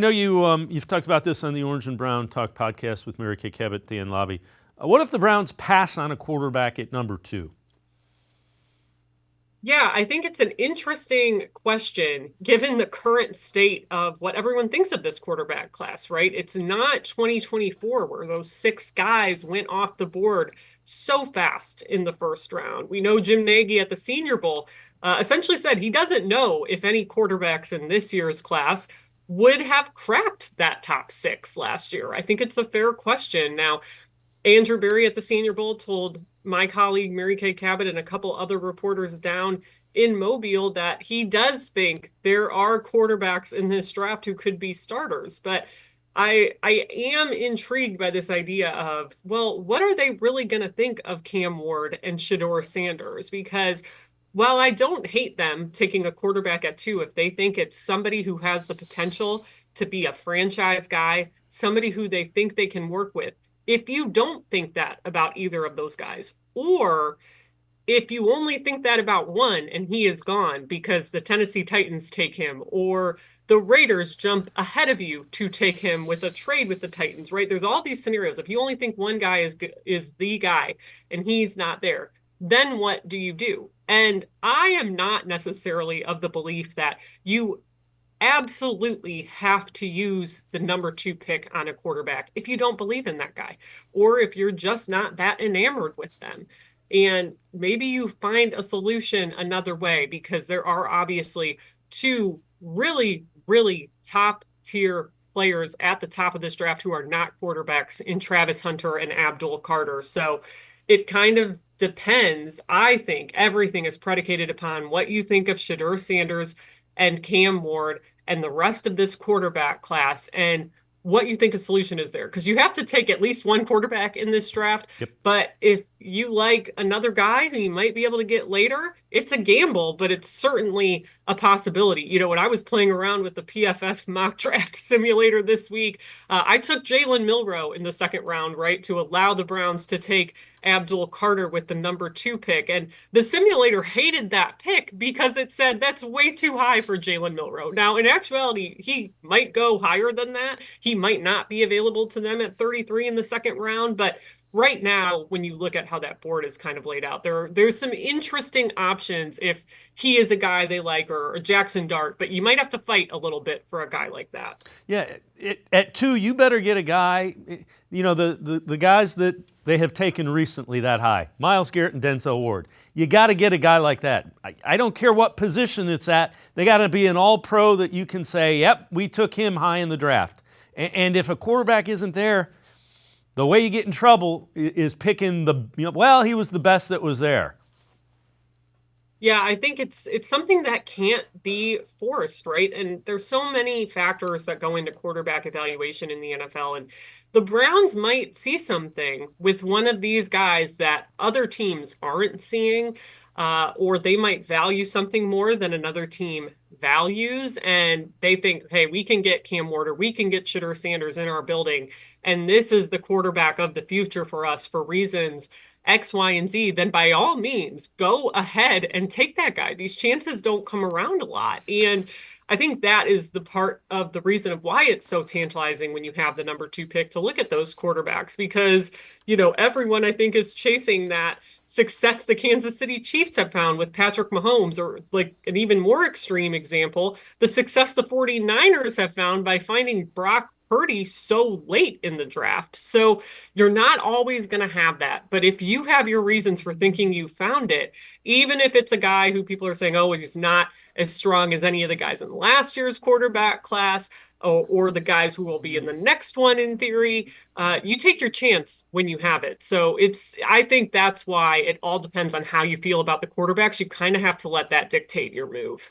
I know you've talked about this on the Orange and Brown Talk podcast with Mary Kay Cabot, Dan Lobby. What if the Browns pass on a quarterback at number 2? Yeah, I think it's an interesting question given the current state of what everyone thinks of this quarterback class, right? It's not 2024 where those 6 guys went off the board so fast in the first round. We know Jim Nagy at the Senior Bowl essentially said he doesn't know if any quarterbacks in this year's class would have cracked that top 6 last year. I think it's a fair question. Now, Andrew Berry at the Senior Bowl told my colleague Mary Kay Cabot and a couple other reporters down in Mobile that he does think there are quarterbacks in this draft who could be starters. But I am intrigued by this idea of, well, what are they really going to think of Cam Ward and Shedeur Sanders? Because while I don't hate them taking a quarterback at 2, if they think it's somebody who has the potential to be a franchise guy, somebody who they think they can work with, if you don't think that about either of those guys, or if you only think that about one and he is gone because the Tennessee Titans take him, or the Raiders jump ahead of you to take him with a trade with the Titans, right? There's all these scenarios. If you only think one guy is the guy and he's not there, then what do you do? And I am not necessarily of the belief that you absolutely have to use the number 2 pick on a quarterback if you don't believe in that guy, or if you're just not that enamored with them. And maybe you find a solution another way, because there are obviously 2 really, really top tier players at the top of this draft who are not quarterbacks in Travis Hunter and Abdul Carter. So it kind of depends. I think everything is predicated upon what you think of Shedeur Sanders and Cam Ward and the rest of this quarterback class, and what you think a solution is there. Because you have to take at least one quarterback in this draft. Yep. But if you like another guy who you might be able to get later, it's a gamble, but it's certainly a possibility. You know, when I was playing around with the PFF mock draft simulator this week, I took Jalen Milroe in the second round, right, to allow the Browns to take Abdul Carter with the number 2 pick. And the simulator hated that pick because it said that's way too high for Jalen Milroe. Now, in actuality, he might go higher than that. He might not be available to them at 33 in the second round. But right now, when you look at how that board is kind of laid out, there's some interesting options if he is a guy they like, or Jackson Dart, but you might have to fight a little bit for a guy like that. Yeah, at 2, you better get a guy, the guys that they have taken recently that high, Myles Garrett and Denzel Ward. You got to get a guy like that. I don't care what position it's at. They got to be an all-pro that you can say, yep, we took him high in the draft. And if a quarterback isn't there, the way you get in trouble is picking he was the best that was there. Yeah, I think it's something that can't be forced, right? And there's so many factors that go into quarterback evaluation in the NFL, and the Browns might see something with one of these guys that other teams aren't seeing, or they might value something more than another team values, and they think, hey, we can get Cam Ward or we can get Shedeur Sanders in our building, and this is the quarterback of the future for us for reasons X, Y, and Z, then by all means, go ahead and take that guy. These chances don't come around a lot. And I think that is the part of the reason of why it's so tantalizing when you have the number 2 pick to look at those quarterbacks, because, everyone I think is chasing that success the Kansas City Chiefs have found with Patrick Mahomes, or like an even more extreme example, the success the 49ers have found by finding Brock Purdy so late in the draft. So you're not always going to have that. But if you have your reasons for thinking you found it, even if it's a guy who people are saying, oh, he's not as strong as any of the guys in last year's quarterback class, or the guys who will be in the next one in theory, you take your chance when you have it. So I think that's why it all depends on how you feel about the quarterbacks. You kind of have to let that dictate your move.